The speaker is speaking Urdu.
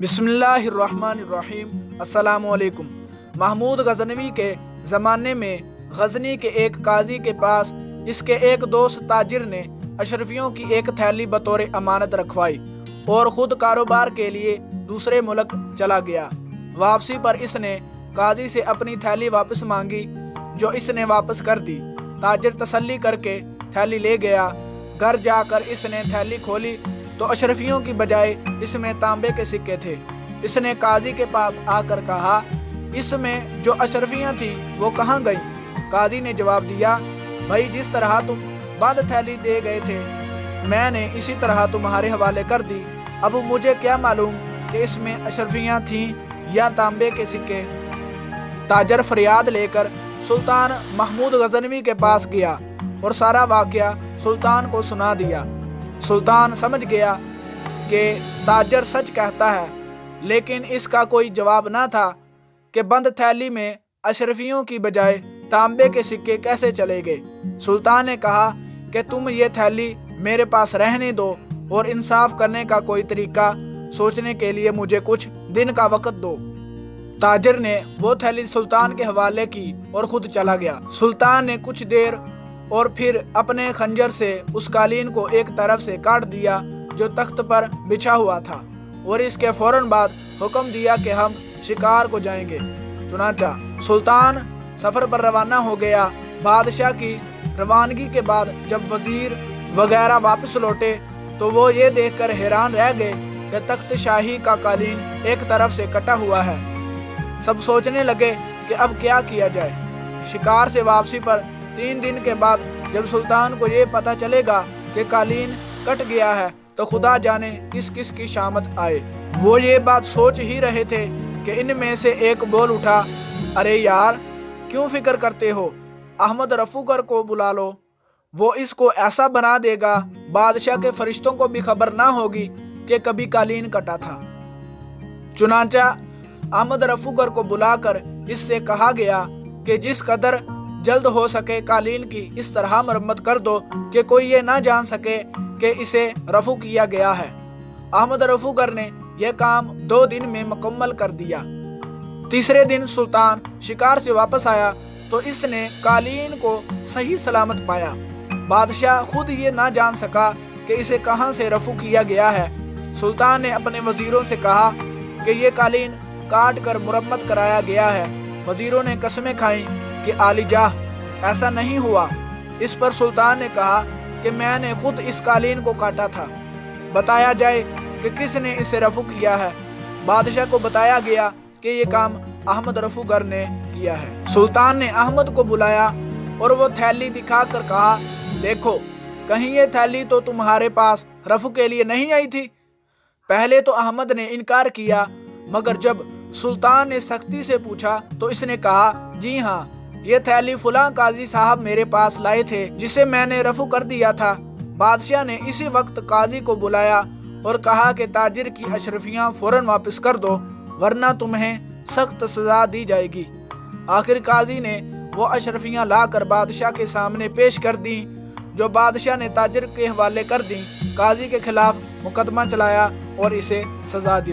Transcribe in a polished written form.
بسم اللہ الرحمن الرحیم۔ السلام علیکم۔ محمود غزنوی کے زمانے میں غزنی کے ایک قاضی کے پاس اس کے ایک دوست تاجر نے اشرفیوں کی ایک تھیلی بطور امانت رکھوائی اور خود کاروبار کے لیے دوسرے ملک چلا گیا۔ واپسی پر اس نے قاضی سے اپنی تھیلی واپس مانگی، جو اس نے واپس کر دی۔ تاجر تسلی کر کے تھیلی لے گیا۔ گھر جا کر اس نے تھیلی کھولی تو اشرفیوں کی بجائے اس میں تانبے کے سکے تھے۔ اس نے قاضی کے پاس آ کر کہا، اس میں جو اشرفیاں تھیں وہ کہاں گئیں؟ قاضی نے جواب دیا، بھائی جس طرح تم بند تھیلی دے گئے تھے میں نے اسی طرح تمہارے حوالے کر دی۔ اب مجھے کیا معلوم کہ اس میں اشرفیاں تھیں یا تانبے کے سکے؟ تاجر فریاد لے کر سلطان محمود غزنوی کے پاس گیا اور سارا واقعہ سلطان کو سنا دیا۔ سلطان سمجھ گیا کہ تاجر سچ کہتا ہے، لیکن اس کا کوئی جواب نہ تھا کہ بند تھیلی میں اشرفیوں کی بجائے تانبے کے سکے کیسے چلے گئے۔ سلطان نے کہا کہ تم یہ تھیلی میرے پاس رہنے دو اور انصاف کرنے کا کوئی طریقہ سوچنے کے لیے مجھے کچھ دن کا وقت دو۔ تاجر نے وہ تھیلی سلطان کے حوالے کی اور خود چلا گیا۔ سلطان نے کچھ دیر اور پھر اپنے خنجر سے اس قالین کو ایک طرف سے کاٹ دیا جو تخت پر بچھا ہوا تھا، اور اس کے فوراً بعد حکم دیا کہ ہم شکار کو جائیں گے۔ چنانچہ سلطان سفر پر روانہ ہو گیا۔ بادشاہ کی روانگی کے بعد جب وزیر وغیرہ واپس لوٹے تو وہ یہ دیکھ کر حیران رہ گئے کہ تخت شاہی کا قالین ایک طرف سے کٹا ہوا ہے۔ سب سوچنے لگے کہ اب کیا کیا جائے۔ شکار سے واپسی پر 3 دن کے بعد جب سلطان کو یہ پتہ چلے گا کہ قالین کٹ گیا ہے تو خدا جانے کس کس کی شامت آئے۔ وہ یہ بات سوچ ہی رہے تھے کہ ان میں سے ایک بول اٹھا، ارے یار کیوں فکر کرتے ہو؟ احمد رفوگر کو بلا لو، وہ اس کو ایسا بنا دے گا بادشاہ کے فرشتوں کو بھی خبر نہ ہوگی کہ کبھی قالین کٹا تھا۔ چنانچہ احمد رفوگر کو بلا کر اس سے کہا گیا کہ جس قدر جلد ہو سکے قالین کی اس طرح مرمت کر دو کہ کوئی یہ نہ جان سکے کہ اسے رفو کیا گیا ہے۔ احمد رفوگر نے یہ کام 2 دن میں مکمل کر دیا۔ تیسرے دن سلطان شکار سے واپس آیا تو اس نے قالین کو صحیح سلامت پایا۔ بادشاہ خود یہ نہ جان سکا کہ اسے کہاں سے رفو کیا گیا ہے۔ سلطان نے اپنے وزیروں سے کہا کہ یہ قالین کاٹ کر مرمت کرایا گیا ہے۔ وزیروں نے قسمیں کھائیں کہ عالی جاہ ایسا نہیں ہوا۔ اس پر سلطان نے کہا کہ میں نے خود اس قالین کو کاٹا تھا، بتایا جائے کہ کس نے اسے رفو کیا ہے۔ بادشاہ کو بتایا گیا کہ یہ کام احمد رفوگر نے کیا ہے۔ سلطان نے احمد کو بلایا اور وہ تھیلی دکھا کر کہا، دیکھو کہیں یہ تھیلی تو تمہارے پاس رفو کے لیے نہیں آئی تھی؟ پہلے تو احمد نے انکار کیا، مگر جب سلطان نے سختی سے پوچھا تو اس نے کہا، جی ہاں یہ تھیلی فلاں قاضی صاحب میرے پاس لائے تھے جسے میں نے رفو کر دیا تھا۔ بادشاہ نے اسی وقت قاضی کو بلایا اور کہا کہ تاجر کی اشرفیاں فوراً واپس کر دو ورنہ تمہیں سخت سزا دی جائے گی۔ آخر قاضی نے وہ اشرفیاں لا کر بادشاہ کے سامنے پیش کر دیں، جو بادشاہ نے تاجر کے حوالے کر دیں۔ قاضی کے خلاف مقدمہ چلایا اور اسے سزا دلائی۔